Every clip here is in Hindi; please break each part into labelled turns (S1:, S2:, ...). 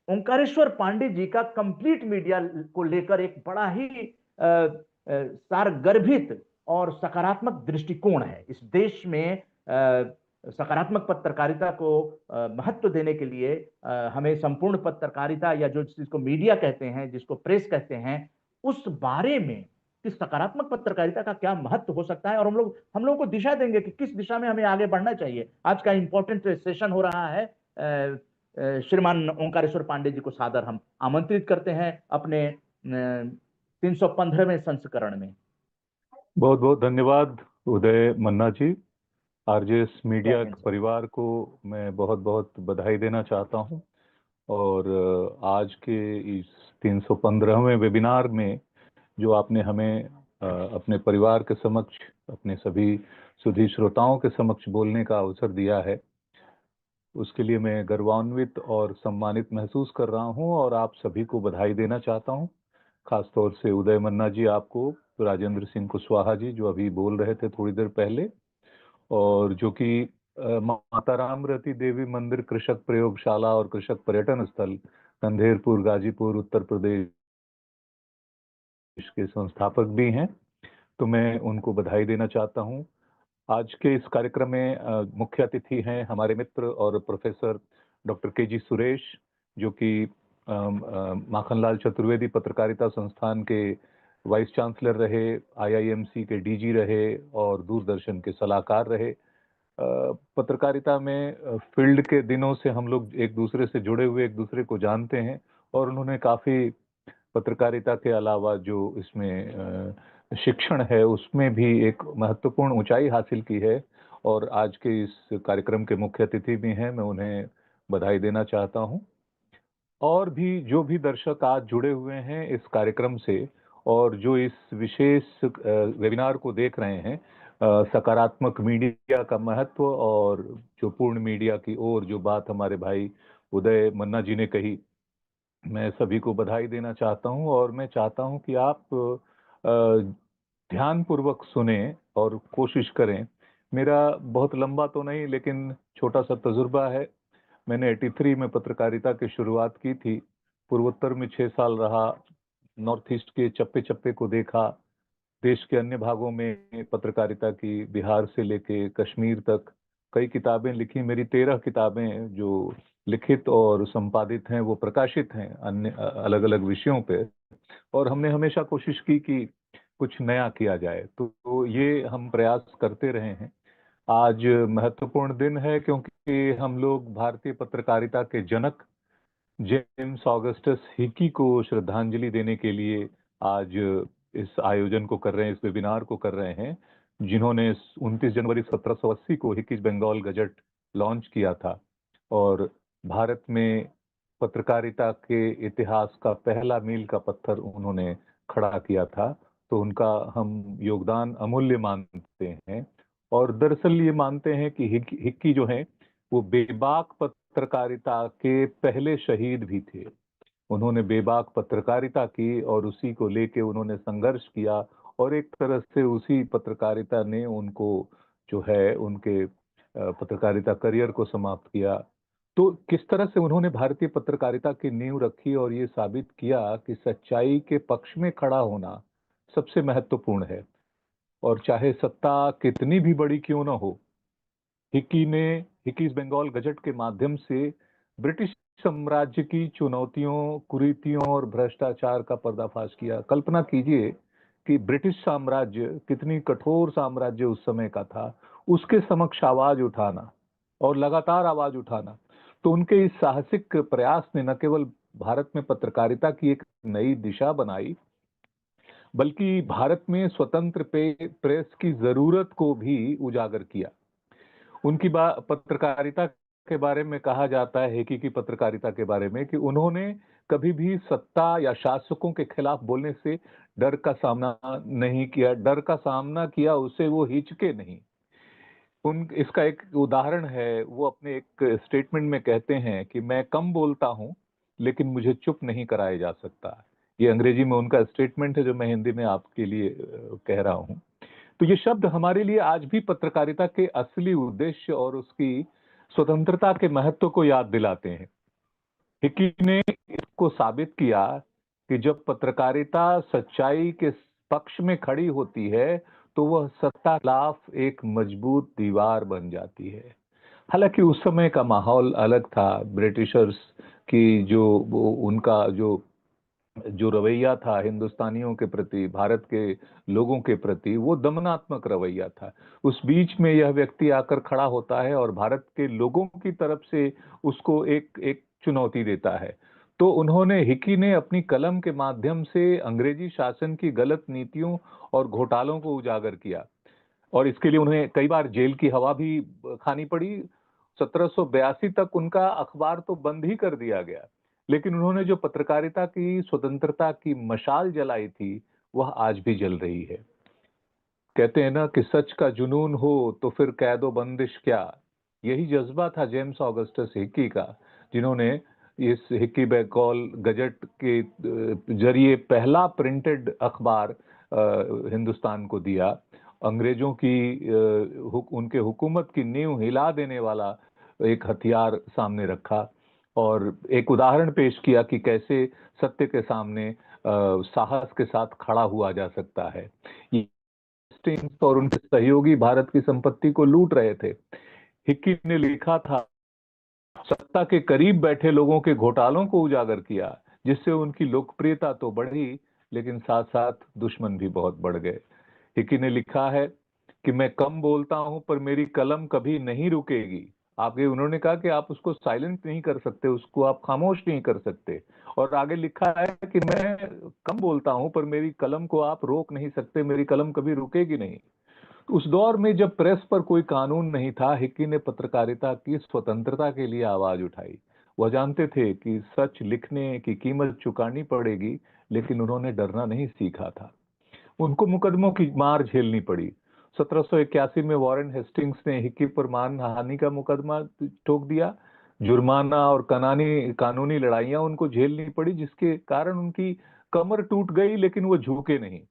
S1: ओंकारेश्वर पांडे जी का कंप्लीट मीडिया को लेकर एक बड़ा ही सारगर्भित और सकारात्मक दृष्टिकोण है। इस देश में सकारात्मक पत्रकारिता को महत्व देने के लिए हमें संपूर्ण पत्रकारिता या जो जिसको मीडिया कहते हैं, जिसको प्रेस कहते हैं, उस बारे में कि सकारात्मक पत्रकारिता का क्या महत्व हो सकता है, और हम लोगों को दिशा देंगे कि किस दिशा में हमें आगे बढ़ना चाहिए। आज का इंपॉर्टेंट सेशन हो रहा है। श्रीमान ओंकारेश्वर पांडे जी को सादर हम आमंत्रित करते हैं अपने 315वें संस्करण में।
S2: बहुत बहुत धन्यवाद उदय मन्ना जी। आरजेएस मीडिया परिवार को मैं बहुत बहुत बधाई देना चाहता हूं, और आज के इस 315वें वेबिनार में जो आपने हमें अपने परिवार के समक्ष, अपने सभी सुधी श्रोताओं के समक्ष बोलने का अवसर दिया है, उसके लिए मैं गर्वान्वित और सम्मानित महसूस कर रहा हूं, और आप सभी को बधाई देना चाहता हूं। खासतौर से उदय मन्ना जी, आपको, राजेंद्र सिंह कुशवाहा जी जो अभी बोल रहे थे थोड़ी देर पहले, और जो कि माता राम रति देवी मंदिर कृषक प्रयोगशाला और कृषक पर्यटन स्थल कंधेरपुर गाजीपुर उत्तर प्रदेश के संस्थापक भी हैं, तो मैं उनको बधाई देना चाहता हूं। आज के इस कार्यक्रम में मुख्य अतिथि हैं हमारे मित्र और प्रोफेसर डॉक्टर के जी सुरेश, जो कि माखनलाल चतुर्वेदी पत्रकारिता संस्थान के वाइस चांसलर रहे, आईआईएमसी के डीजी रहे और दूरदर्शन के सलाहकार रहे। पत्रकारिता में फील्ड के दिनों से हम लोग एक दूसरे से जुड़े हुए, एक दूसरे को जानते हैं, और उन्होंने काफी पत्रकारिता के अलावा जो इसमें शिक्षण है उसमें भी एक महत्वपूर्ण ऊंचाई हासिल की है, और आज के इस कार्यक्रम के मुख्य अतिथि भी हैं। मैं उन्हें बधाई देना चाहता हूं। और भी जो भी दर्शक आज जुड़े हुए हैं इस कार्यक्रम से, और जो इस विशेष वेबिनार को देख रहे हैं, सकारात्मक मीडिया का महत्व और जो पूर्ण मीडिया की ओर जो बात हमारे भाई उदय मन्ना जी ने कही, मैं सभी को बधाई देना चाहता हूं। और मैं चाहता हूं कि आप ध्यानपूर्वक सुने और कोशिश करें। मेरा बहुत लंबा तो नहीं, लेकिन छोटा सा तजुर्बा है। मैंने 83 में पत्रकारिता की शुरुआत की थी, पूर्वोत्तर में 6 साल रहा, नॉर्थ ईस्ट के चप्पे चप्पे को देखा, देश के अन्य भागों में पत्रकारिता की, बिहार से लेके कश्मीर तक कई किताबें लिखी। मेरी 13 किताबें जो लिखित और संपादित हैं वो प्रकाशित हैं अन्य अलग अलग विषयों पे, और हमने हमेशा कोशिश की कि कुछ नया किया जाए, तो ये हम प्रयास करते रहे हैं। आज महत्वपूर्ण दिन है क्योंकि हम लोग भारतीय पत्रकारिता के जनक जेम्स ऑगस्टस हिकी को श्रद्धांजलि देने के लिए आज इस आयोजन को कर रहे हैं, इस वेबिनार को कर रहे हैं, जिन्होंने 29 जनवरी 1780 को हिकीज बंगाल गजट लॉन्च किया था, और भारत में पत्रकारिता के इतिहास का पहला मील का पत्थर उन्होंने खड़ा किया था। तो उनका हम योगदान अमूल्य मानते हैं, और दरअसल ये मानते हैं कि हिक्की जो है वो बेबाक पत्रकारिता के पहले शहीद भी थे। उन्होंने बेबाक पत्रकारिता की और उसी को लेके उन्होंने संघर्ष किया, और एक तरह से उसी पत्रकारिता ने उनको जो है उनके पत्रकारिता करियर को समाप्त किया। तो किस तरह से उन्होंने भारतीय पत्रकारिता की नींव रखी और ये साबित किया कि सच्चाई के पक्ष में खड़ा होना सबसे महत्वपूर्ण है, और चाहे सत्ता कितनी भी बड़ी क्यों ना हो। हिक्की ने हिकीज बंगाल गजट के माध्यम से ब्रिटिश साम्राज्य की चुनौतियों, कुरीतियों और भ्रष्टाचार का पर्दाफाश किया। कल्पना कीजिए कि ब्रिटिश साम्राज्य कितनी कठोर साम्राज्य उस समय का था, उसके समक्ष आवाज उठाना और लगातार आवाज उठाना। तो उनके इस साहसिक प्रयास ने न केवल भारत में पत्रकारिता की एक नई दिशा बनाई, बल्कि भारत में स्वतंत्र प्रेस की जरूरत को भी उजागर किया। उनकी पत्रकारिता के बारे में कहा जाता है, हिकी की पत्रकारिता के बारे में, कि उन्होंने कभी भी सत्ता या शासकों के खिलाफ बोलने से डर का सामना नहीं किया, डर का सामना किया उससे वो हिचके नहीं। इसका एक उदाहरण है, वो अपने एक स्टेटमेंट में कहते हैं कि मैं कम बोलता हूं लेकिन मुझे चुप नहीं कराया जा सकता। ये अंग्रेजी में उनका स्टेटमेंट है, जो मैं हिंदी में आपके लिए कह रहा हूं। तो ये शब्द हमारे लिए आज भी पत्रकारिता के असली उद्देश्य और उसकी स्वतंत्रता के महत्व को याद दिलाते हैं। हिक्की ने इसको साबित किया कि जब पत्रकारिता सच्चाई के पक्ष में खड़ी होती है तो वह सत्ता के खिलाफ एक मजबूत दीवार बन जाती है। हालांकि उस समय का माहौल अलग था। ब्रिटिशर्स की उनका जो जो रवैया था हिंदुस्तानियों के प्रति, भारत के लोगों के प्रति, वो दमनात्मक रवैया था। उस बीच में यह व्यक्ति आकर खड़ा होता है और भारत के लोगों की तरफ से उसको एक एक चुनौती देता है। तो हिकी ने अपनी कलम के माध्यम से अंग्रेजी शासन की गलत नीतियों और घोटालों को उजागर किया, और इसके लिए उन्हें कई बार जेल की हवा भी खानी पड़ी। 1782 तक उनका अखबार तो बंद ही कर दिया गया, लेकिन उन्होंने जो पत्रकारिता की स्वतंत्रता की मशाल जलाई थी वह आज भी जल रही है। कहते हैं ना कि सच का जुनून हो तो फिर कैदो बंदिश क्या। यही जज्बा था जेम्स ऑगस्टस हिक्की का, जिन्होंने इस हिक्की बैकॉल गजट के जरिए पहला प्रिंटेड अखबार हिंदुस्तान को दिया। अंग्रेजों की उनके हुकूमत की नींव हिला देने वाला एक हथियार सामने रखा और एक उदाहरण पेश किया कि कैसे सत्य के सामने साहस के साथ खड़ा हुआ जा सकता है। हेस्टिंग्स और उनके सहयोगी भारत की संपत्ति को लूट रहे थे। हिक्की ने लिखा था, सत्ता के करीब बैठे लोगों के घोटालों को उजागर किया, जिससे उनकी लोकप्रियता तो बढ़ी लेकिन साथ साथ दुश्मन भी बहुत बढ़ गए। हिक्की ने लिखा है कि मैं कम बोलता हूं पर मेरी कलम कभी नहीं रुकेगी। आगे उन्होंने कहा कि आप उसको साइलेंट नहीं कर सकते, उसको आप खामोश नहीं कर सकते। और आगे लिखा है कि मैं कम बोलता हूं पर मेरी कलम को आप रोक नहीं सकते, मेरी कलम कभी रुकेगी नहीं। उस दौर में जब प्रेस पर कोई कानून नहीं था, हिक्की ने पत्रकारिता की स्वतंत्रता के लिए आवाज उठाई। वह जानते थे कि सच लिखने की कीमत चुकानी पड़ेगी, लेकिन उन्होंने डरना नहीं सीखा था। उनको मुकदमों की मार झेलनी पड़ी। 1781 में वॉरेन हेस्टिंग्स ने हिक्की पर मानहानि का मुकदमा ठोक दिया। जुर्माना और कानूनी लड़ाइयां उनको झेलनी पड़ी, जिसके कारण उनकी कमर टूट गई, लेकिन वो झुके नहीं।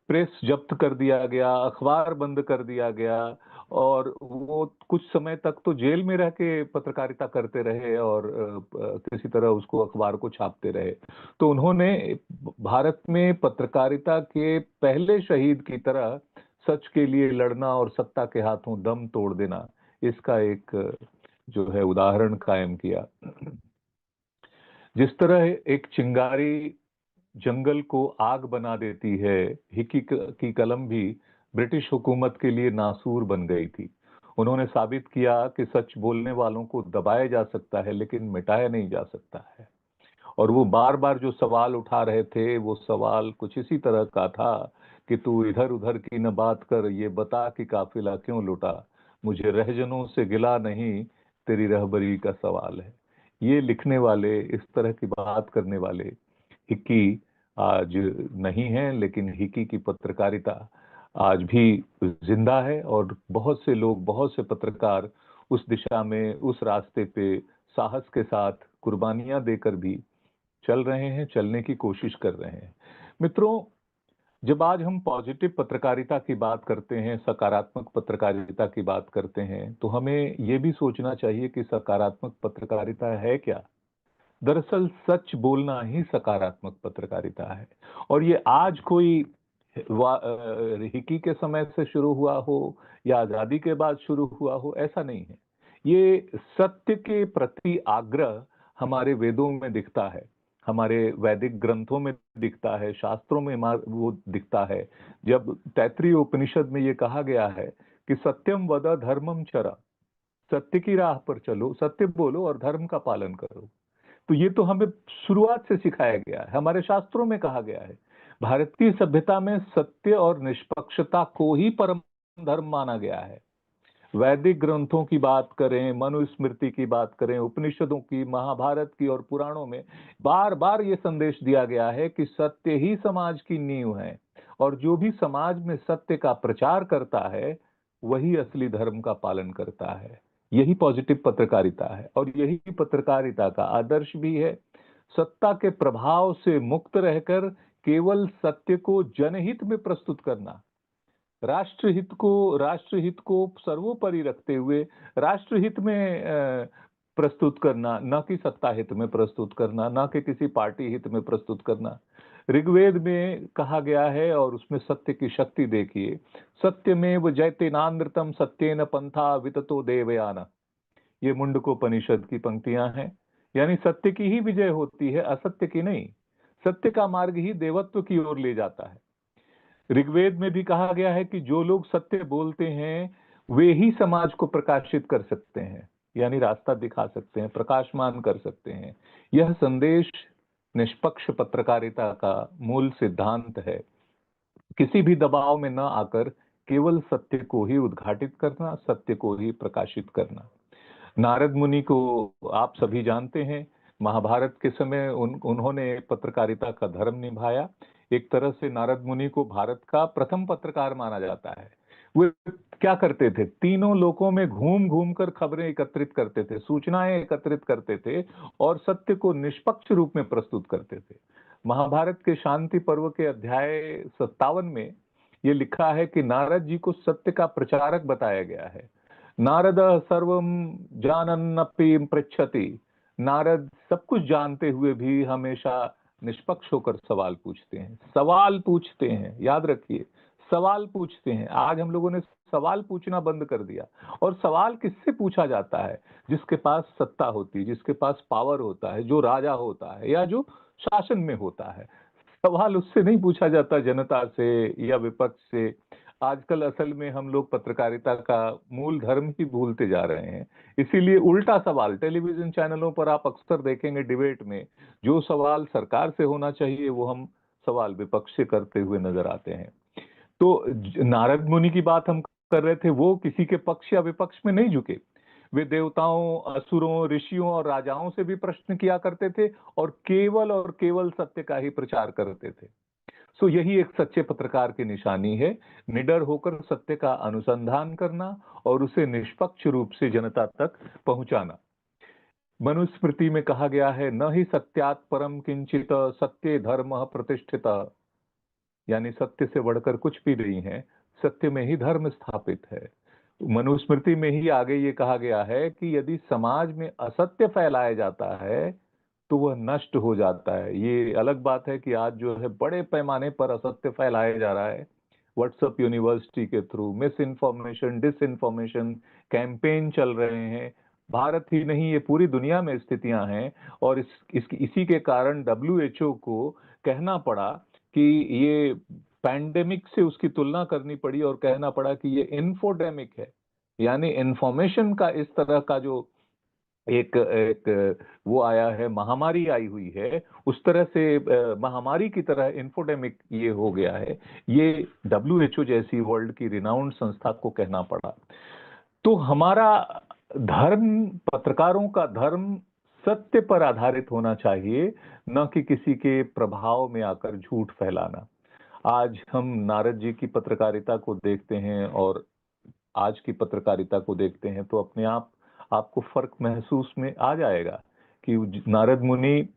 S2: प्रेस जब्त कर दिया गया, अखबार बंद कर दिया गया, और वो कुछ समय तक तो जेल में रह के पत्रकारिता करते रहे और किसी तरह उसको अखबार को छापते रहे। तो उन्होंने भारत में पत्रकारिता के पहले शहीद की तरह सच के लिए लड़ना और सत्ता के हाथों दम तोड़ देना, इसका एक जो है उदाहरण कायम किया। जिस तरह एक चिंगारी जंगल को आग बना देती है, हिक्की की कलम भी ब्रिटिश हुकूमत के लिए नासूर बन गई थी। उन्होंने साबित किया कि सच बोलने वालों को दबाया जा सकता है लेकिन मिटाया नहीं जा सकता है। और वो बार बार जो सवाल उठा रहे थे, वो सवाल कुछ इसी तरह का था कि तू इधर उधर की न बात कर, ये बता कि काफिला क्यों लुटा, मुझे रहजनों से गिला नहीं, तेरी रहबरी का सवाल है। ये लिखने वाले, इस तरह की बात करने वाले हिक्की आज नहीं है, लेकिन हिक्की की पत्रकारिता आज भी जिंदा है और बहुत से लोग, बहुत से पत्रकार उस दिशा में, उस रास्ते पे साहस के साथ कुर्बानियां देकर भी चल रहे हैं, चलने की कोशिश कर रहे हैं। मित्रों, जब आज हम पॉजिटिव पत्रकारिता की बात करते हैं, सकारात्मक पत्रकारिता की बात करते हैं, तो हमें ये भी सोचना चाहिए कि सकारात्मक पत्रकारिता है क्या। दरअसल सच बोलना ही सकारात्मक पत्रकारिता है। और ये आज कोई हिक्की के समय से शुरू हुआ हो या आजादी के बाद शुरू हुआ हो, ऐसा नहीं है। ये सत्य के प्रति आग्रह हमारे वेदों में दिखता है, हमारे वैदिक ग्रंथों में दिखता है, शास्त्रों में वो दिखता है। जब तैत्रीय उपनिषद में ये कहा गया है कि सत्यम वद धर्मम चरा, सत्य की राह पर चलो, सत्य बोलो और धर्म का पालन करो। तो ये तो हमें शुरुआत से सिखाया गया है, हमारे शास्त्रों में कहा गया है। भारतीय सभ्यता में सत्य और निष्पक्षता को ही परम धर्म माना गया है। वैदिक ग्रंथों की बात करें, मनुस्मृति की बात करें, उपनिषदों की, महाभारत की और पुराणों में बार बार ये संदेश दिया गया है कि सत्य ही समाज की नींव है, और जो भी समाज में सत्य का प्रचार करता है वही असली धर्म का पालन करता है। यही पॉजिटिव पत्रकारिता है और यही पत्रकारिता का आदर्श भी है। सत्ता के प्रभाव से मुक्त रहकर केवल सत्य को जनहित में प्रस्तुत करना, राष्ट्रहित को सर्वोपरि रखते हुए, राष्ट्रहित में प्रस्तुत करना, न कि सत्ता हित में प्रस्तुत करना, न कि किसी पार्टी हित में प्रस्तुत करना। ऋग्वेद में कहा गया है, और उसमें सत्य की शक्ति देखिए, सत्यमेव जयतेनानृतम सत्येन पंथा विततो देवयान। ये मुंडकोपनिषद की पंक्तियां हैं। यानी सत्य की ही विजय होती है, असत्य की नहीं। सत्य का मार्ग ही देवत्व की ओर ले जाता है। ऋग्वेद में भी कहा गया है कि जो लोग सत्य बोलते हैं वे ही समाज को प्रकाशित कर सकते हैं, यानी रास्ता दिखा सकते हैं, प्रकाशमान कर सकते हैं। यह संदेश निष्पक्ष पत्रकारिता का मूल सिद्धांत है। किसी भी दबाव में न आकर केवल सत्य को ही उद्घाटित करना, सत्य को ही प्रकाशित करना। नारद मुनि को आप सभी जानते हैं। महाभारत के समय उन्होंने पत्रकारिता का धर्म निभाया। एक तरह से नारद मुनि को भारत का प्रथम पत्रकार माना जाता है। वे क्या करते थे? तीनों लोकों में घूम घूम कर खबरें एकत्रित करते थे, सूचनाएं एकत्रित करते थे और सत्य को निष्पक्ष रूप में प्रस्तुत करते थे। महाभारत के शांति पर्व के अध्याय 57 में ये लिखा है कि नारद जी को सत्य का प्रचारक बताया गया है। नारद सर्वम जानन्नपि पृच्छति। नारद सब कुछ जानते हुए भी हमेशा निष्पक्ष होकर सवाल पूछते हैं, सवाल पूछते हैं। याद रखिए, सवाल पूछते हैं। आज हम लोगों ने सवाल पूछना बंद कर दिया। और सवाल किससे पूछा जाता है? जिसके पास सत्ता होती है, जिसके पास पावर होता है, जो राजा होता है या जो शासन में होता है। सवाल उससे नहीं पूछा जाता, जनता से या विपक्ष से। आजकल असल में हम लोग पत्रकारिता का मूल धर्म ही भूलते जा रहे हैं। इसीलिए उल्टा सवाल टेलीविजन चैनलों पर आप अक्सर देखेंगे, डिबेट में जो सवाल सरकार से होना चाहिए वो हम सवाल विपक्ष से करते हुए नजर आते हैं। तो नारद मुनि की बात हम कर रहे थे, वो किसी के पक्ष या विपक्ष में नहीं झुके। वे देवताओं, असुरों, ऋषियों और राजाओं से भी प्रश्न किया करते थे और केवल सत्य का ही प्रचार करते थे। सो यही एक सच्चे पत्रकार की निशानी है, निडर होकर सत्य का अनुसंधान करना और उसे निष्पक्ष रूप से जनता तक पहुंचाना। मनुस्मृति में कहा गया है, न ही सत्यात् परम किंचित सत्ये धर्म प्रतिष्ठित। यानी सत्य से बढ़कर कुछ भी नहीं है, सत्य में ही धर्म स्थापित है। मनुस्मृति में ही आगे ये कहा गया है कि यदि समाज में असत्य फैलाया जाता है तो वह नष्ट हो जाता है। ये अलग बात है कि आज जो है बड़े पैमाने पर असत्य फैलाया जा रहा है। व्हाट्सएप यूनिवर्सिटी के through misinformation, disinformation campaign चल रहे हैं। भारत ही नहीं, ये पूरी दुनिया में स्थितियां हैं। और इसी के कारण डब्ल्यूएचओ को कहना पड़ा कि ये पैंडेमिक से उसकी तुलना करनी पड़ी और कहना पड़ा कि ये इन्फोडेमिक है। यानी इंफॉर्मेशन का इस तरह का जो एक एक वो आया है, महामारी आई हुई है, उस तरह से महामारी की तरह इन्फोडेमिक ये हो गया है। ये डब्ल्यूएचओ जैसी वर्ल्ड की रिनाउंड संस्था को कहना पड़ा। तो हमारा धर्म, पत्रकारों का धर्म सत्य पर आधारित होना चाहिए, न कि किसी के प्रभाव में आकर झूठ फैलाना। आज हम नारद जी की पत्रकारिता को देखते हैं और आज की पत्रकारिता को देखते हैं तो अपने आप आपको फर्क महसूस में आ जाएगा कि नारद मुनि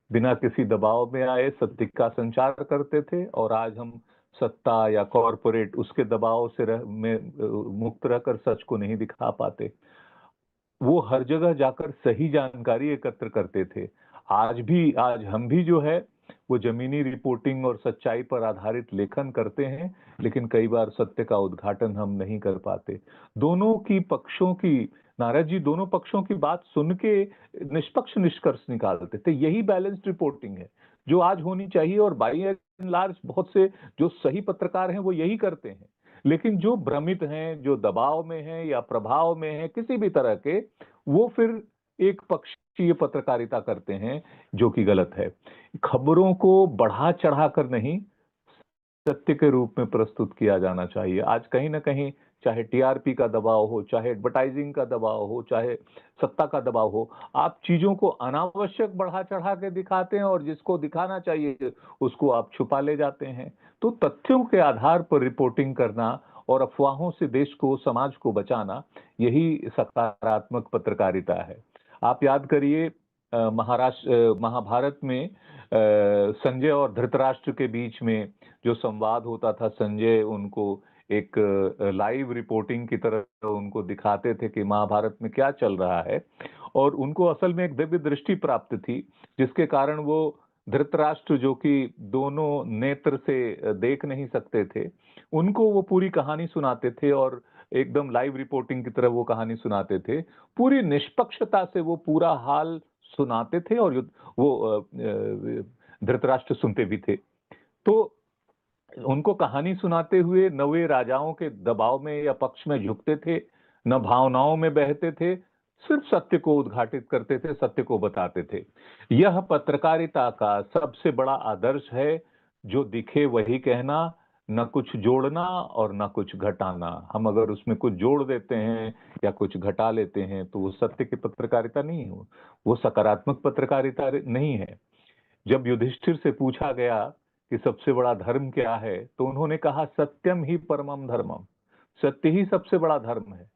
S2: बिना किसी दबाव में आए सत्य का संचार करते थे, और आज हम सत्ता या कॉरपोरेट उसके दबाव से मुक्त रहकर सच को नहीं दिखा पाते। वो हर जगह जाकर सही जानकारी एकत्र करते थे। आज हम भी जो है वो जमीनी रिपोर्टिंग और सच्चाई पर आधारित लेखन करते हैं, लेकिन कई बार सत्य का उद्घाटन हम नहीं कर पाते। दोनों की पक्षों की, नारद जी दोनों पक्षों की बात सुन के निष्पक्ष निष्कर्ष निकालते थे। यही बैलेंस्ड रिपोर्टिंग है जो आज होनी चाहिए, और बाई एंड लार्ज बहुत से जो सही पत्रकार हैं वो यही करते हैं। लेकिन जो भ्रमित हैं, जो दबाव में हैं या प्रभाव में हैं किसी भी तरह के, वो फिर एक पक्षीय पत्रकारिता करते हैं, जो कि गलत है। खबरों को बढ़ा चढ़ाकर नहीं, सत्य के रूप में प्रस्तुत किया जाना चाहिए। आज कहीं ना कहीं चाहे टीआरपी का दबाव हो, चाहे एडवर्टाइजिंग का दबाव हो, चाहे सत्ता का दबाव हो, आप चीजों को अनावश्यक बढ़ा चढ़ा के दिखाते हैं और जिसको दिखाना चाहिए उसको आप छुपा ले जाते हैं। तो तथ्यों के आधार पर रिपोर्टिंग करना और अफवाहों से देश को, समाज को बचाना, यही सकारात्मक पत्रकारिता है। आप याद करिए महाभारत में संजय और धृतराष्ट्र के बीच में जो संवाद होता था, संजय उनको एक लाइव रिपोर्टिंग की तरह उनको दिखाते थे कि महाभारत में क्या चल रहा है। और उनको असल में एक दिव्य दृष्टि प्राप्त थी, जिसके कारण वो धृतराष्ट्र, जो कि दोनों नेत्र से देख नहीं सकते थे, उनको वो पूरी कहानी सुनाते थे और एकदम लाइव रिपोर्टिंग की तरह वो कहानी सुनाते थे। पूरी निष्पक्षता से वो पूरा हाल सुनाते थे और वो धृतराष्ट्र सुनते भी थे। तो उनको कहानी सुनाते हुए न वे राजाओं के दबाव में या पक्ष में झुकते थे, न भावनाओं में बहते थे, सिर्फ सत्य को उद्घाटित करते थे, सत्य को बताते थे। यह पत्रकारिता का सबसे बड़ा आदर्श है, जो दिखे वही कहना, न कुछ जोड़ना और न कुछ घटाना। हम अगर उसमें कुछ जोड़ देते हैं या कुछ घटा लेते हैं तो वो सत्य की पत्रकारिता नहीं हो, वो सकारात्मक पत्रकारिता नहीं है। जब युधिष्ठिर से पूछा गया कि सबसे बड़ा धर्म क्या है, तो उन्होंने कहा सत्यम ही परमम धर्मम, सत्य ही सबसे बड़ा धर्म है।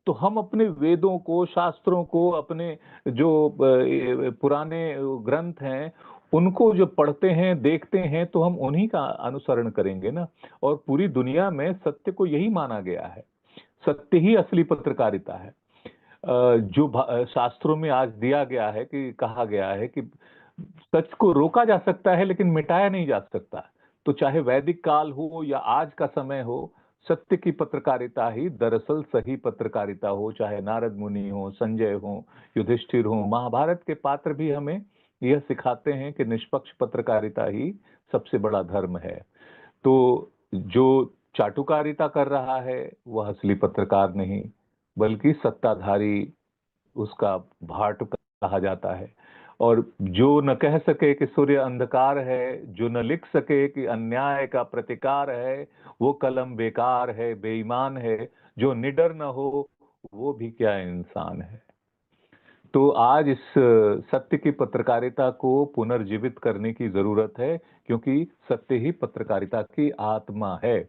S2: तो हम अपने वेदों को, शास्त्रों को, अपने जो पुराने ग्रंथ हैं, उनको जो पढ़ते हैं, देखते हैं, तो हम उन्हीं का अनुसरण करेंगे ना। और पूरी दुनिया में सत्य को यही माना गया है, सत्य ही असली पत्रकारिता है। जो शास्त्रों में आज दिया गया है, कि कहा गया है कि सच को रोका जा सकता है लेकिन मिटाया नहीं जा सकता। तो चाहे वैदिक काल हो या आज का समय हो, सत्य की पत्रकारिता ही दरअसल सही पत्रकारिता हो। चाहे नारद मुनि हो, संजय हो, युधिष्ठिर हो, महाभारत के पात्र भी हमें यह सिखाते हैं कि निष्पक्ष पत्रकारिता ही सबसे बड़ा धर्म है। तो जो चाटुकारिता कर रहा है वह असली पत्रकार नहीं, बल्कि सत्ताधारी, उसका भाट कहा जाता है। और जो न कह सके कि सूर्य अंधकार है, जो न लिख सके कि अन्याय का प्रतिकार है, वो कलम बेकार है, बेईमान है। जो निडर न हो वो भी क्या इंसान है। तो आज इस सत्य की पत्रकारिता को पुनर्जीवित करने की जरूरत है, क्योंकि सत्य ही पत्रकारिता की आत्मा है।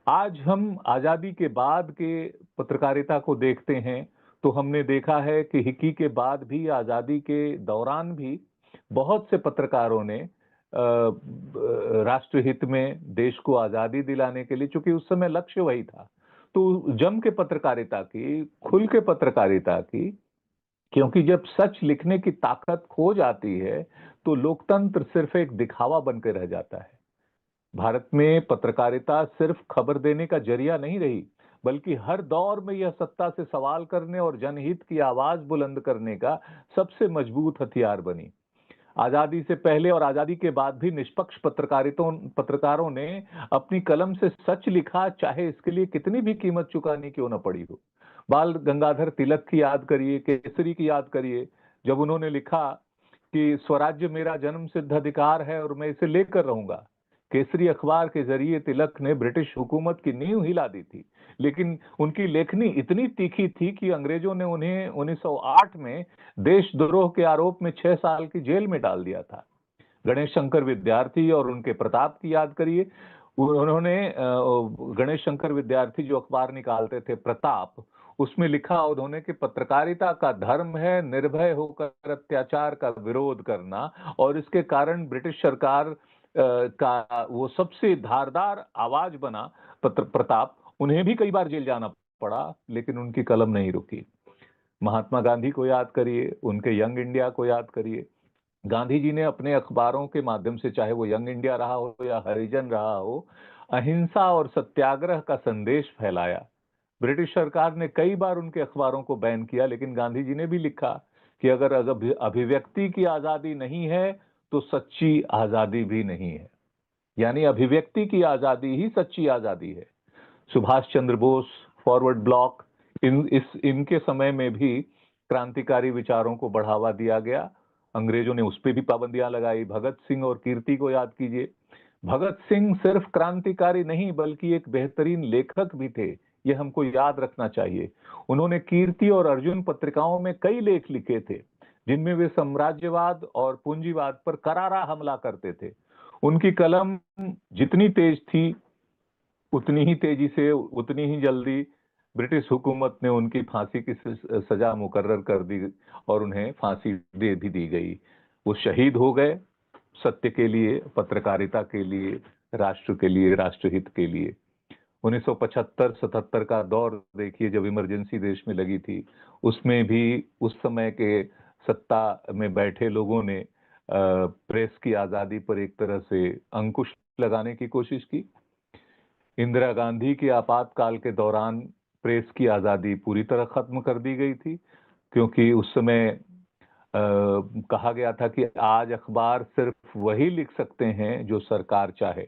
S2: आज हम आजादी के बाद के पत्रकारिता को देखते हैं तो हमने देखा है कि हिकी के बाद भी, आजादी के दौरान भी बहुत से पत्रकारों ने राष्ट्रहित में, देश को आजादी दिलाने के लिए, चूंकि उस समय लक्ष्य वही था, तो जम के पत्रकारिता की, खुल के पत्रकारिता की। क्योंकि जब सच लिखने की ताकत खो जाती है तो लोकतंत्र सिर्फ एक दिखावा बनकर रह जाता है। भारत में पत्रकारिता सिर्फ खबर देने का जरिया नहीं रही, बल्कि हर दौर में यह सत्ता से सवाल करने और जनहित की आवाज बुलंद करने का सबसे मजबूत हथियार बनी। आजादी से पहले और आजादी के बाद भी निष्पक्ष पत्रकारों ने अपनी कलम से सच लिखा, चाहे इसके लिए कितनी भी कीमत चुकानी क्यों न पड़ी हो। बाल गंगाधर तिलक की याद करिए, केसरी की याद करिए, जब उन्होंने लिखा कि स्वराज्य मेरा जन्म सिद्ध अधिकार है और मैं इसे लेकर रहूंगा। केसरी अखबार के जरिए तिलक ने ब्रिटिश हुकूमत की नींव हिला दी थी, लेकिन उनकी लेखनी इतनी तीखी थी कि अंग्रेजों ने उन्हें 1908 में देशद्रोह के आरोप में 6 साल की जेल में डाल दिया था। गणेश शंकर विद्यार्थी और उनके प्रताप की याद करिए। उन्होंने गणेश शंकर विद्यार्थी जो अखबार निकालते थे, प्रताप, उसमें लिखा उन्होंने कि पत्रकारिता का धर्म है निर्भय होकर अत्याचार का विरोध करना, और इसके कारण ब्रिटिश सरकार का वो सबसे धारदार आवाज बना प्रताप। उन्हें भी कई बार जेल जाना पड़ा, लेकिन उनकी कलम नहीं रुकी। महात्मा गांधी को याद करिए, उनके यंग इंडिया को याद करिए। गांधी जी ने अपने अखबारों के माध्यम से, चाहे वो यंग इंडिया रहा हो या हरिजन रहा हो, अहिंसा और सत्याग्रह का संदेश फैलाया। ब्रिटिश सरकार ने कई बार उनके अखबारों को बैन किया, लेकिन गांधी जी ने भी लिखा कि अगर अभिव्यक्ति की आजादी नहीं है तो सच्ची आजादी भी नहीं है। यानी अभिव्यक्ति की आजादी ही सच्ची आजादी है। सुभाष चंद्र बोस, फॉरवर्ड ब्लॉक, इनके समय में भी क्रांतिकारी विचारों को बढ़ावा दिया गया। अंग्रेजों ने उस पर भी पाबंदियां लगाई। भगत सिंह और कीर्ति को याद कीजिए। भगत सिंह सिर्फ क्रांतिकारी नहीं बल्कि एक बेहतरीन लेखक भी थे, ये हमको याद रखना चाहिए। उन्होंने कीर्ति और अर्जुन पत्रिकाओं में कई लेख लिखे थे, जिनमें वे साम्राज्यवाद और पूंजीवाद पर करारा हमला करते थे। उनकी कलम जितनी तेज थी, उतनी ही तेजी से, उतनी ही जल्दी ब्रिटिश हुकूमत ने उनकी फांसी की सजा मुकर्रर कर दी और उन्हें फांसी दे भी दी गई। वो शहीद हो गए सत्य के लिए, पत्रकारिता के लिए, राष्ट्र के लिए, राष्ट्रहित के लिए। 1975-77 का दौर देखिए, जब इमरजेंसी देश में लगी थी, उसमें भी उस समय के सत्ता में बैठे लोगों ने प्रेस की आजादी पर एक तरह से अंकुश लगाने की कोशिश की। इंदिरा गांधी के आपातकाल के दौरान प्रेस की आजादी पूरी तरह खत्म कर दी गई थी, क्योंकि उस समय कहा गया था कि आज अखबार सिर्फ वही लिख सकते हैं जो सरकार चाहे।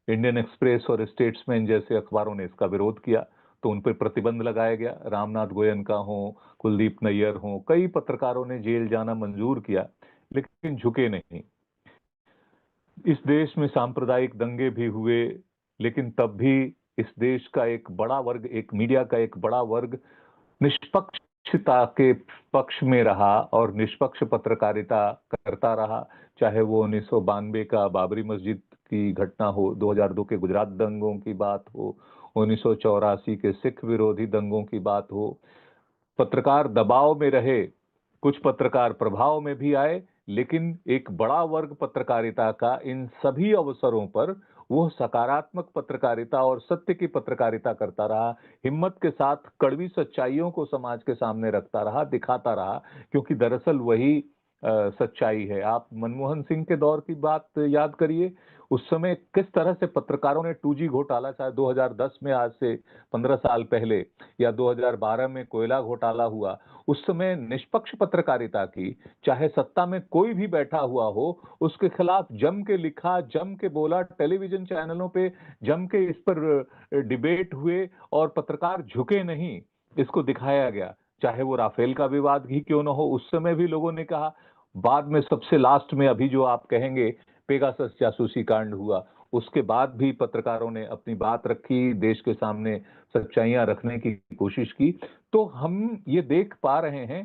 S2: इंडियन एक्सप्रेस और स्टेट्समैन जैसे अखबारों ने इसका विरोध किया, तो उन पर प्रतिबंध लगाया गया। रामनाथ गोयनका हो, कुलदीप नैयर हो, कई पत्रकारों ने जेल जाना मंजूर किया, लेकिन झुके नहीं। इस देश में सांप्रदायिक दंगे भी हुए, लेकिन तब भी इस देश का एक बड़ा वर्ग, एक मीडिया का एक बड़ा वर्ग निष्पक्षता के पक्ष में रहा और निष्पक्ष पत्रकारिता करता रहा। चाहे वो 1992 का बाबरी मस्जिद की घटना हो, 2002 के गुजरात दंगों की बात हो, 1984 के सिख विरोधी दंगों की बात हो। पत्रकार दबाव में रहे, कुछ पत्रकार प्रभाव में भी आए, लेकिन एक बड़ा वर्ग पत्रकारिता का इन सभी अवसरों पर वो सकारात्मक पत्रकारिता और सत्य की पत्रकारिता करता रहा, हिम्मत के साथ कड़वी सच्चाइयों को समाज के सामने रखता रहा, दिखाता रहा, क्योंकि दरअसल वही सच्चाई है। आप मनमोहन सिंह के दौर की बात याद करिए, उस समय किस तरह से पत्रकारों ने 2G घोटाला, शायद 2010 में, आज से 15 साल पहले, या 2012 में कोयला घोटाला हुआ, उस समय निष्पक्ष पत्रकारिता की, चाहे सत्ता में कोई भी बैठा हुआ हो, उसके खिलाफ जम के लिखा, जम के बोला, टेलीविजन चैनलों पे जम के इस पर डिबेट हुए और पत्रकार झुके नहीं, इसको दिखाया गया। चाहे वो राफेल का विवाद ही क्यों ना हो, उस समय भी लोगों ने कहा। बाद में सबसे लास्ट में अभी जो आप कहेंगे पेगासस जासूसी कांड हुआ, उसके बाद भी पत्रकारों ने अपनी बात रखी, देश के सामने सच्चाइयां रखने की कोशिश की। तो हम ये देख पा रहे हैं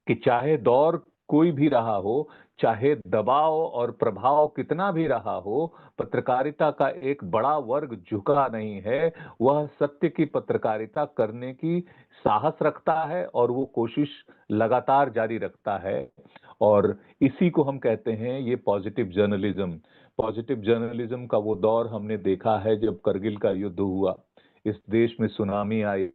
S2: कि चाहे दौर कोई भी रहा हो, चाहे दबाव और प्रभाव कितना भी रहा हो, पत्रकारिता का एक बड़ा वर्ग झुका नहीं है। वह सत्य की पत्रकारिता करने की साहस रखता है और वो कोशिश लगातार जारी रखता है। और इसी को हम कहते हैं ये पॉजिटिव जर्नलिज्म। पॉजिटिव जर्नलिज्म का वो दौर हमने देखा है जब करगिल का युद्ध हुआ, इस देश में सुनामी आई,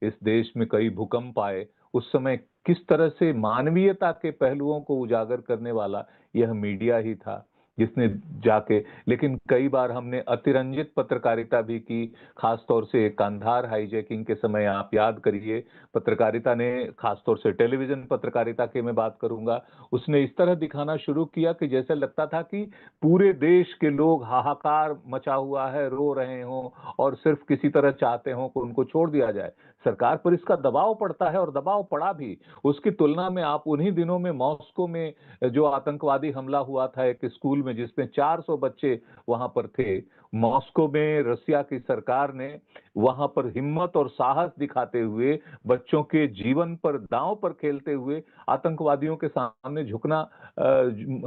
S2: इस देश में कई भूकंप आए। उस समय किस तरह से मानवीयता के पहलुओं को उजागर करने वाला यह मीडिया ही था, जिसने जाके, लेकिन कई बार हमने अतिरंजित पत्रकारिता भी की, खासतौर से कांधार हाईजैकिंग के समय आप याद करिए, पत्रकारिता ने, खासतौर से टेलीविजन पत्रकारिता की मैं बात करूंगा, उसने इस तरह दिखाना शुरू किया कि जैसे लगता था कि पूरे देश के लोग हाहाकार मचा हुआ है, रो रहे हों और सिर्फ किसी तरह चाहते हों कि उनको छोड़ दिया जाए। सरकार पर इसका दबाव पड़ता है और दबाव पड़ा भी। उसकी तुलना में आप उन्हीं दिनों में मॉस्को में जो आतंकवादी हमला हुआ था एक स्कूल में, जिसमें 400 बच्चे वहां पर थे, मॉस्को में रसिया की सरकार ने वहां पर हिम्मत और साहस दिखाते हुए, बच्चों के जीवन पर दांव पर खेलते हुए आतंकवादियों के सामने झुकना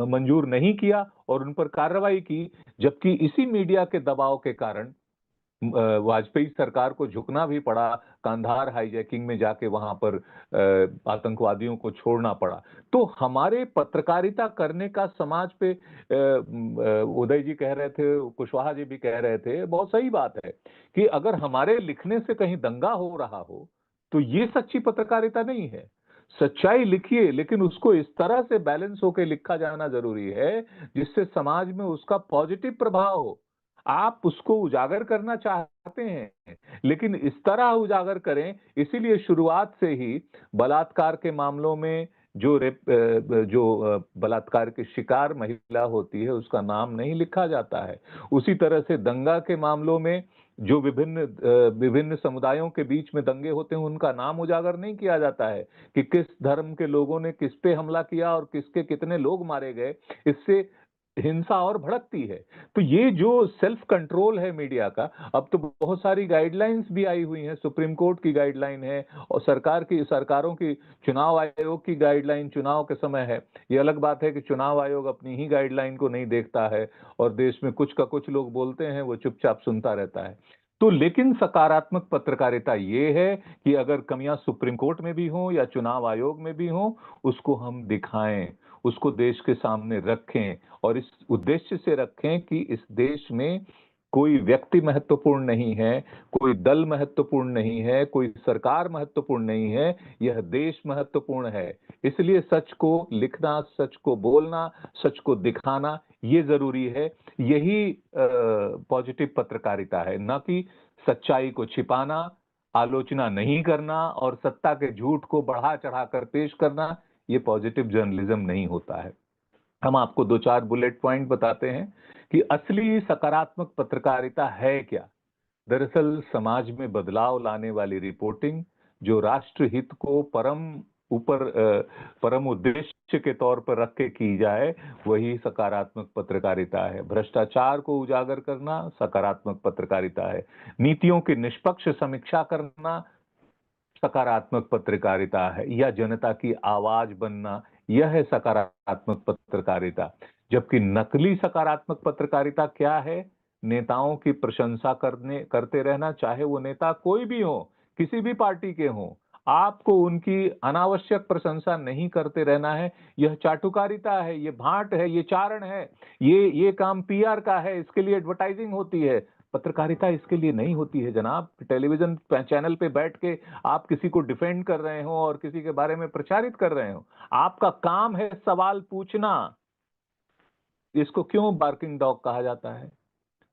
S2: मंजूर नहीं किया और उन पर कार्रवाई की। जबकि इसी मीडिया के दबाव के कारण वाजपेयी सरकार को झुकना भी पड़ा, कांधार हाईजैकिंग में जाके वहां पर आतंकवादियों को छोड़ना पड़ा। तो हमारे पत्रकारिता करने का समाज पे, उदय जी कह रहे थे, कुशवाहा जी भी कह रहे थे, बहुत सही बात है कि अगर हमारे लिखने से कहीं दंगा हो रहा हो तो ये सच्ची पत्रकारिता नहीं है। सच्चाई लिखिए, लेकिन उसको इस तरह से बैलेंस होकर लिखा जाना जरूरी है जिससे समाज में उसका पॉजिटिव प्रभाव हो। आप उसको उजागर करना चाहते हैं, लेकिन इस तरह उजागर करें। इसीलिए शुरुआत से ही बलात्कार के मामलों में जो बलात्कार की शिकार महिला होती है उसका नाम नहीं लिखा जाता है। उसी तरह से दंगा के मामलों में जो विभिन्न समुदायों के बीच में दंगे होते हैं उनका नाम उजागर नहीं किया जाता है कि किस धर्म के लोगों ने किस पे हमला किया और किसके कितने लोग मारे गए। इससे हिंसा और भड़कती है। तो ये जो सेल्फ कंट्रोल है मीडिया का, अब तो बहुत सारी गाइडलाइंस भी आई हुई हैं, सुप्रीम कोर्ट की गाइडलाइन है और सरकारों की, चुनाव आयोग की गाइडलाइन चुनाव के समय है। ये अलग बात है कि चुनाव आयोग अपनी ही गाइडलाइन को नहीं देखता है और देश में कुछ का कुछ लोग बोलते हैं, वो चुपचाप सुनता रहता है। तो लेकिन सकारात्मक पत्रकारिता ये है कि अगर कमियां सुप्रीम कोर्ट में भी हों या चुनाव आयोग में भी हों, उसको हम दिखाएं, उसको देश के सामने रखें और इस उद्देश्य से रखें कि इस देश में कोई व्यक्ति महत्वपूर्ण नहीं है, कोई दल महत्वपूर्ण नहीं है, कोई सरकार महत्वपूर्ण नहीं है, यह देश महत्वपूर्ण है। इसलिए सच को लिखना, सच को बोलना, सच को दिखाना ये जरूरी है। यही पॉजिटिव पत्रकारिता है, न कि सच्चाई को छिपाना, आलोचना नहीं करना और सत्ता के झूठ को बढ़ा चढ़ा कर पेश करना। ये पॉजिटिव जर्नलिज्म नहीं होता है। हम आपको 2-4 बुलेट पॉइंट बताते हैं कि असली सकारात्मक पत्रकारिता है क्या। दरअसल समाज में बदलाव लाने वाली रिपोर्टिंग जो राष्ट्र हित को परम उद्देश्य के तौर पर रख के की जाए, वही सकारात्मक पत्रकारिता है। भ्रष्टाचार को उजागर करना सकारात्मक पत्रकारिता है। नीतियों की निष्पक्ष समीक्षा करना सकारात्मक पत्रकारिता है। या जनता की आवाज बनना, यह है सकारात्मक पत्रकारिता। जबकि नकली सकारात्मक पत्रकारिता क्या है? नेताओं की प्रशंसा करते रहना, चाहे वो नेता कोई भी हो, किसी भी पार्टी के हो, आपको उनकी अनावश्यक प्रशंसा नहीं करते रहना है। यह चाटुकारिता है, ये भांट है, ये चारण है, ये काम पीआर का है, इसके लिए एडवर्टाइजिंग होती है। पत्रकारिता इसके लिए नहीं होती है जनाब। टेलीविजन चैनल पे बैठ के आप किसी को डिफेंड कर रहे हो और किसी के बारे में प्रचारित कर रहे हो। आपका काम है सवाल पूछना। इसको क्यों बार्किंग डॉग कहा जाता है?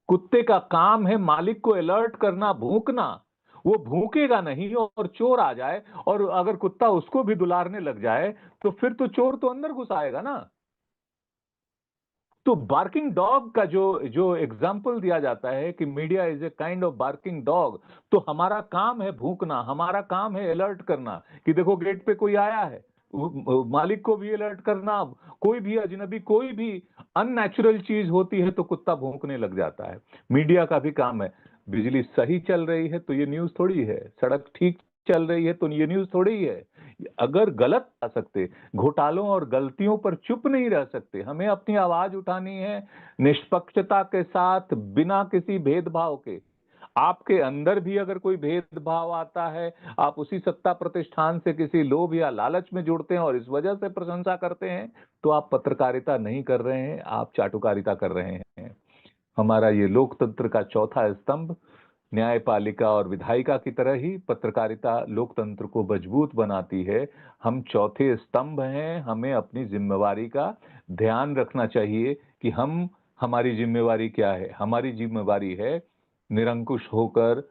S2: कुत्ते का काम है मालिक को अलर्ट करना, भूंकना। वो भूकेगा नहीं और चोर आ जाए और अगर कुत्ता उसको भी दुलारने लग जाए तो फिर तो चोर तो अंदर घुस आएगा ना। तो बार्किंग डॉग का जो जो एग्जाम्पल दिया जाता है कि media is a kind of barking dog, तो हमारा काम है भूंकना, हमारा काम है अलर्ट करना कि देखो गेट पे कोई आया है। मालिक को भी अलर्ट करना। कोई भी अजनबी, कोई भी अननेचुरल चीज होती है तो कुत्ता भौंकने लग जाता है। मीडिया का भी काम है। बिजली सही चल रही है तो ये न्यूज थोड़ी है, सड़क ठीक चल रही है तो ये न्यूज थोड़ी है। अगर गलत आ सकते, घोटालों और गलतियों पर चुप नहीं रह सकते। हमें अपनी आवाज उठानी है निष्पक्षता के साथ, बिना किसी भेदभाव के। आपके अंदर भी अगर कोई भेदभाव आता है, आप उसी सत्ता प्रतिष्ठान से किसी लोभ या लालच में जुड़ते हैं और इस वजह से प्रशंसा करते हैं, तो आप पत्रकारिता नहीं कर रहे हैं, आप चाटुकारिता कर रहे हैं। हमारा ये लोकतंत्र का चौथा स्तंभ, न्यायपालिका और विधायिका की तरह ही पत्रकारिता लोकतंत्र को मजबूत बनाती है। हम चौथे स्तंभ हैं। हमें अपनी जिम्मेवारी का ध्यान रखना चाहिए कि हमारी जिम्मेवारी क्या है। हमारी जिम्मेवारी है निरंकुश होकर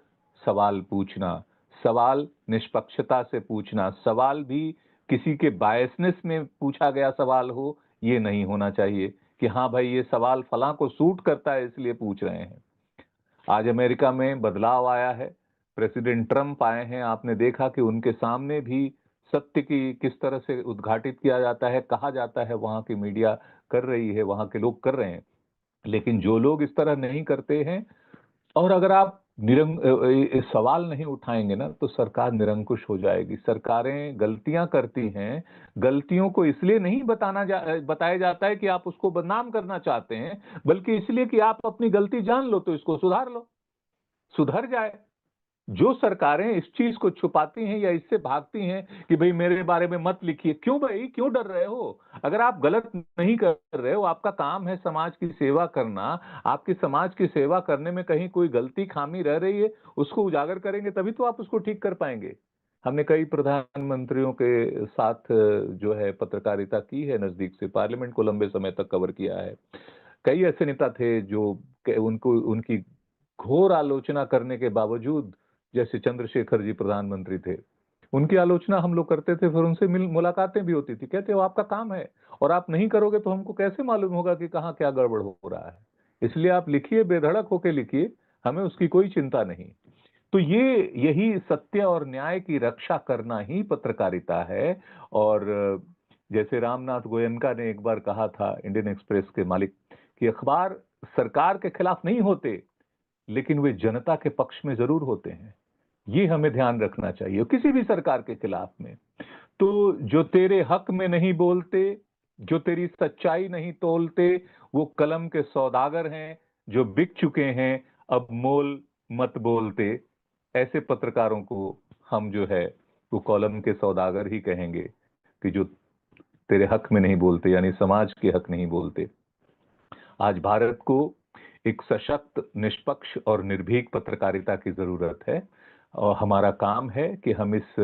S2: सवाल पूछना, सवाल निष्पक्षता से पूछना। सवाल भी किसी के बायसनेस में पूछा गया सवाल हो, ये नहीं होना चाहिए कि हाँ भाई ये सवाल फलां को सूट करता है इसलिए पूछ रहे हैं। आज अमेरिका में बदलाव आया है। प्रेसिडेंट ट्रंप आए हैं। आपने देखा कि उनके सामने भी सत्य की किस तरह से उद्घाटित किया जाता है, कहा जाता है। वहां की मीडिया कर रही है, वहां के लोग कर रहे हैं। लेकिन जो लोग इस तरह नहीं करते हैं, और अगर आप सवाल नहीं उठाएंगे ना, तो सरकार निरंकुश हो जाएगी। सरकारें गलतियां करती हैं। गलतियों को इसलिए नहीं बताया जाता है कि आप उसको बदनाम करना चाहते हैं, बल्कि इसलिए कि आप अपनी गलती जान लो तो इसको सुधार लो, सुधर जाए। जो सरकारें इस चीज को छुपाती हैं या इससे भागती हैं कि भाई मेरे बारे में मत लिखिए, क्यों भाई, क्यों डर रहे हो? अगर आप गलत नहीं कर रहे हो, आपका काम है समाज की सेवा करना, आपकी समाज की सेवा करने में कहीं कोई गलती खामी रह रही है, उसको उजागर करेंगे तभी तो आप उसको ठीक कर पाएंगे। हमने कई प्रधानमंत्रियों के साथ जो है पत्रकारिता की है, नजदीक से पार्लियामेंट को लंबे समय तक कवर किया है। कई ऐसे नेता थे जो उनको उनकी घोर आलोचना करने के बावजूद, जैसे चंद्रशेखर जी प्रधानमंत्री थे, उनकी आलोचना हम लोग करते थे, फिर उनसे मुलाकातें भी होती थी। कहते हो आपका काम है और आप नहीं करोगे तो हमको कैसे मालूम होगा कि कहाँ क्या गड़बड़ हो रहा है। इसलिए आप लिखिए, बेधड़क होके लिखिए, हमें उसकी कोई चिंता नहीं। तो यही सत्य और न्याय की रक्षा करना ही पत्रकारिता है। और जैसे रामनाथ गोयनका ने एक बार कहा था, इंडियन एक्सप्रेस के मालिक, कि अखबार सरकार के खिलाफ नहीं होते, लेकिन वे जनता के पक्ष में जरूर होते हैं। ये हमें ध्यान रखना चाहिए किसी भी सरकार के खिलाफ में। तो जो तेरे हक में नहीं बोलते, जो तेरी सच्चाई नहीं तोलते, वो कलम के सौदागर हैं जो बिक चुके हैं, अब मोल मत बोलते। ऐसे पत्रकारों को हम जो है वो कॉलम के सौदागर ही कहेंगे, कि जो तेरे हक में नहीं बोलते, यानी समाज के हक नहीं बोलते। आज भारत को एक सशक्त, निष्पक्ष और निर्भीक पत्रकारिता की जरूरत है। और हमारा काम है कि हम इस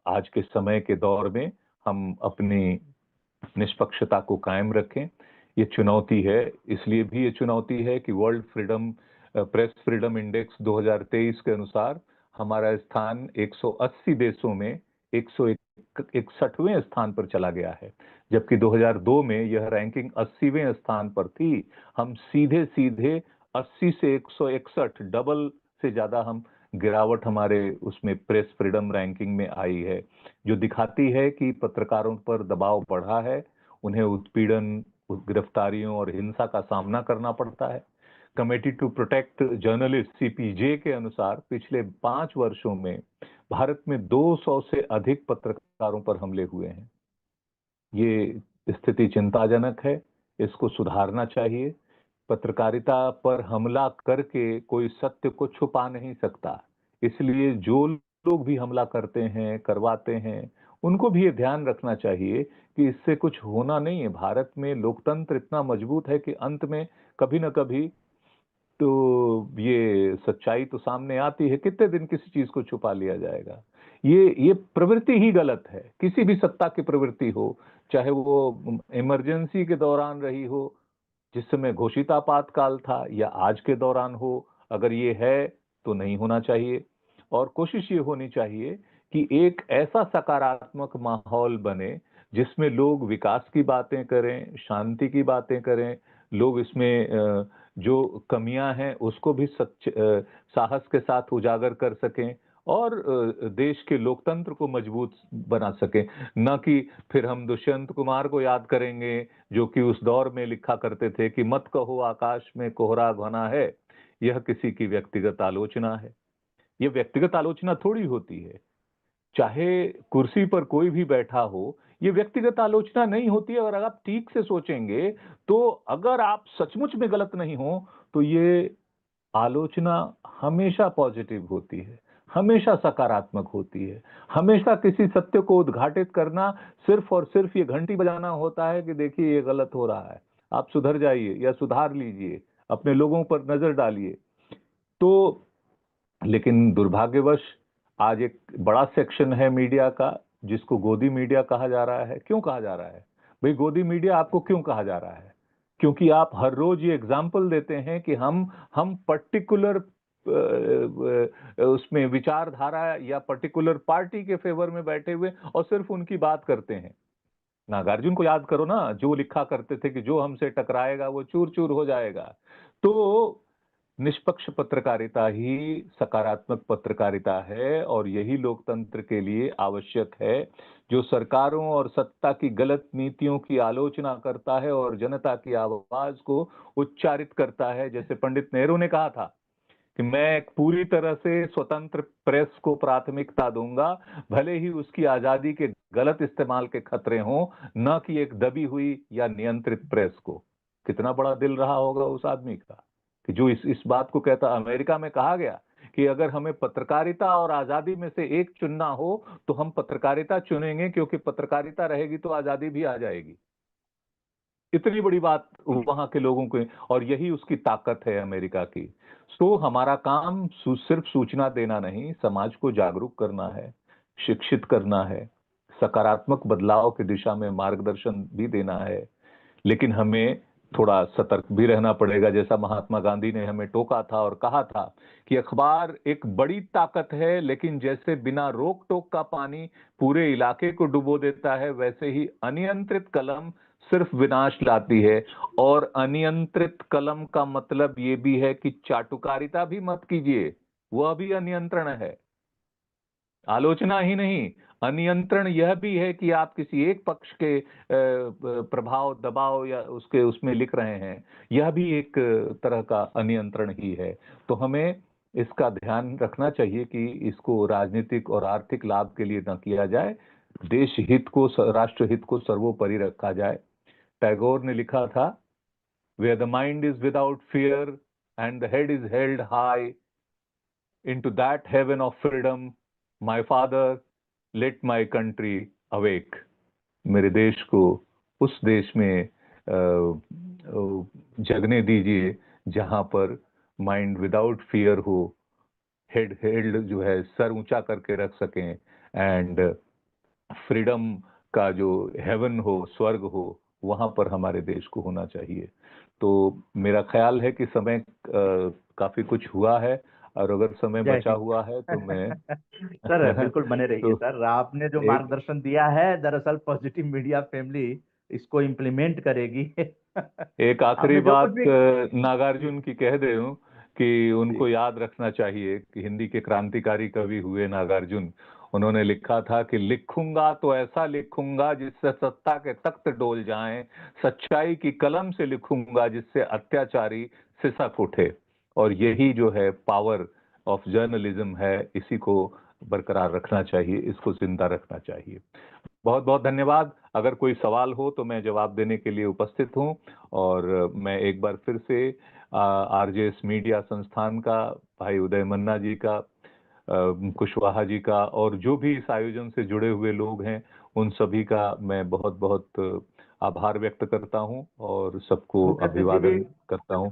S2: आज के समय के दौर में हम अपनी निष्पक्षता को कायम रखें। ये चुनौती है, इसलिए भी ये चुनौती है कि world freedom press freedom index 2023 के अनुसार हमारा स्थान 180 देशों में 161वें स्थान पर चला गया है, जबकि 2002 में यह रैंकिंग 80वें स्थान पर थी। हम सीधे सीधे 80 से 161, डबल से ज्यादा हम गिरावट हमारे उसमें प्रेस फ्रीडम रैंकिंग में आई है, जो दिखाती है कि पत्रकारों पर दबाव बढ़ा है, उन्हें उत्पीड़न, गिरफ्तारियों और हिंसा का सामना करना पड़ता है। Committee to protect journalist CPJ के अनुसार पिछले 5 वर्षों में भारत में 200 से अधिक पत्रकारों पर हमले हुए हैं। ये स्थिति चिंताजनक है, इसको सुधारना चाहिए। पत्रकारिता पर हमला करके कोई सत्य को छुपा नहीं सकता, इसलिए जो लोग भी हमला करते हैं, करवाते हैं, उनको भी ये ध्यान रखना चाहिए कि इससे कुछ होना नहीं है। भारत में लोकतंत्र इतना मजबूत है कि अंत में कभी न कभी तो ये सच्चाई तो सामने आती है। कितने दिन किसी चीज को छुपा लिया जाएगा? ये प्रवृत्ति ही गलत है, किसी भी सत्ता की प्रवृत्ति हो, चाहे वो इमरजेंसी के दौरान रही हो, जिस समय घोषित आपातकाल था, या आज के दौरान हो, अगर ये है तो नहीं होना चाहिए। और कोशिश ये होनी चाहिए कि एक ऐसा सकारात्मक माहौल बने जिसमें लोग विकास की बातें करें, शांति की बातें करें, लोग इसमें जो कमियां हैं उसको भी साहस के साथ उजागर कर सकें और देश के लोकतंत्र को मजबूत बना सकें। न कि फिर हम दुष्यंत कुमार को याद करेंगे, जो कि उस दौर में लिखा करते थे कि मत कहो आकाश में कोहरा घना है, यह किसी की व्यक्तिगत आलोचना है। यह व्यक्तिगत आलोचना थोड़ी होती है, चाहे कुर्सी पर कोई भी बैठा हो, ये व्यक्तिगत आलोचना नहीं होती है। और अगर आप ठीक से सोचेंगे तो अगर आप सचमुच में गलत नहीं हो तो ये आलोचना हमेशा पॉजिटिव होती है, हमेशा सकारात्मक होती है। हमेशा किसी सत्य को उद्घाटित करना सिर्फ और सिर्फ ये घंटी बजाना होता है कि देखिए ये गलत हो रहा है, आप सुधर जाइए या सुधार लीजिए, अपने लोगों पर नजर डालिए। तो लेकिन दुर्भाग्यवश आज एक बड़ा सेक्शन है मीडिया का जिसको गोदी मीडिया कहा जा रहा है। क्यों कहा जा रहा है भाई गोदी मीडिया? आपको क्यों कहा जा रहा है? क्योंकि आप हर रोज ये एग्जाम्पल देते हैं कि हम पर्टिकुलर उसमें विचारधारा या पर्टिकुलर पार्टी के फेवर में बैठे हुए और सिर्फ उनकी बात करते हैं। नागार्जुन को याद करो ना, जो लिखा करते थे कि जो हमसे टकराएगा वो चूर चूर हो जाएगा। तो निष्पक्ष पत्रकारिता ही सकारात्मक पत्रकारिता है और यही लोकतंत्र के लिए आवश्यक है, जो सरकारों और सत्ता की गलत नीतियों की आलोचना करता है और जनता की आवाज को उच्चारित करता है। जैसे पंडित नेहरू ने कहा था कि मैं एक पूरी तरह से स्वतंत्र प्रेस को प्राथमिकता दूंगा, भले ही उसकी आजादी के गलत इस्तेमाल के खतरे हों, न कि एक दबी हुई या नियंत्रित प्रेस को। कितना बड़ा दिल रहा होगा उस आदमी का कि जो इस बात को कहता। अमेरिका में कहा गया कि अगर हमें पत्रकारिता और आजादी में से एक चुनना हो तो हम पत्रकारिता चुनेंगे, क्योंकि पत्रकारिता रहेगी तो आजादी भी आ जाएगी। इतनी बड़ी बात वहां के लोगों को, और यही उसकी ताकत है अमेरिका की। तो हमारा काम सिर्फ सूचना देना नहीं, समाज को जागरूक करना है, शिक्षित करना है, सकारात्मक बदलाव की दिशा में मार्गदर्शन भी देना है। लेकिन हमें थोड़ा सतर्क भी रहना पड़ेगा। जैसा महात्मा गांधी ने हमें टोका था और कहा था कि अखबार एक बड़ी ताकत है, लेकिन जैसे बिना रोक टोक का पानी पूरे इलाके को डुबो देता है, वैसे ही अनियंत्रित कलम सिर्फ विनाश लाती है। और अनियंत्रित कलम का मतलब ये भी है कि चाटुकारिता भी मत कीजिए, वह भी अनियंत्रण है। आलोचना ही नहीं, अनियंत्रण यह भी है कि आप किसी एक पक्ष के प्रभाव, दबाव या उसमें लिख रहे हैं, यह भी एक तरह का अनियंत्रण ही है। तो हमें इसका ध्यान रखना चाहिए कि इसको राजनीतिक और आर्थिक लाभ के लिए न किया जाए, देश हित को, राष्ट्र हित को सर्वोपरि रखा जाए। टैगोर ने लिखा था, where the mind is without fear and the head is held high, into that heaven of freedom, my father, let my country awake. मेरे देश को उस देश में जगने दीजिए जहां पर माइंड विदाउट फियर हो, हेड हेल्ड जो है सर ऊंचा करके रख सकें, एंड फ्रीडम का जो हेवन हो, स्वर्ग हो, वहां पर हमारे देश को होना चाहिए। तो मेरा ख्याल है कि समय काफी कुछ हुआ है, और अगर समय
S1: जय
S2: बचा हुआ है तो मैं
S1: हिंद। सर बिल्कुल बने रहिए
S2: तो
S1: सर, आपने जो
S2: एक
S1: मार्गदर्शन दिया है दरअसल पॉजिटिव मीडिया फैमिली इसको इम्प्लीमेंट करेगी।
S2: एक आखिरी
S1: आपने जो कुछ
S2: बात
S1: भी जी
S2: नागार्जुन की कह दे दूं कि
S1: जी
S2: उनको याद रखना चाहिए कि हिंदी के क्रांतिकारी कवि हुए नागार्जुन। उन्होंने लिखा था कि लिखूंगा तो ऐसा लिखूंगा जिससे सत्ता के तख्त डोल जाएं, सच्चाई की कलम से लिखूंगा जिससे अत्याचारी सिसक उठे। और यही जो है पावर ऑफ जर्नलिज्म है, इसी को बरकरार रखना चाहिए, इसको जिंदा रखना चाहिए। बहुत बहुत धन्यवाद। अगर कोई सवाल हो तो मैं जवाब देने के लिए उपस्थित हूं। और मैं एक बार फिर से आरजेएस मीडिया संस्थान का, भाई उदय मन्ना जी का, कुशवाहा जी का, और जो भी इस आयोजन से जुड़े हुए लोग हैं, उन सभी का मैं बहुत बहुत आभार व्यक्त करता हूं और सबको
S1: मुकेश जी भी
S2: अभिवादन करता हूं।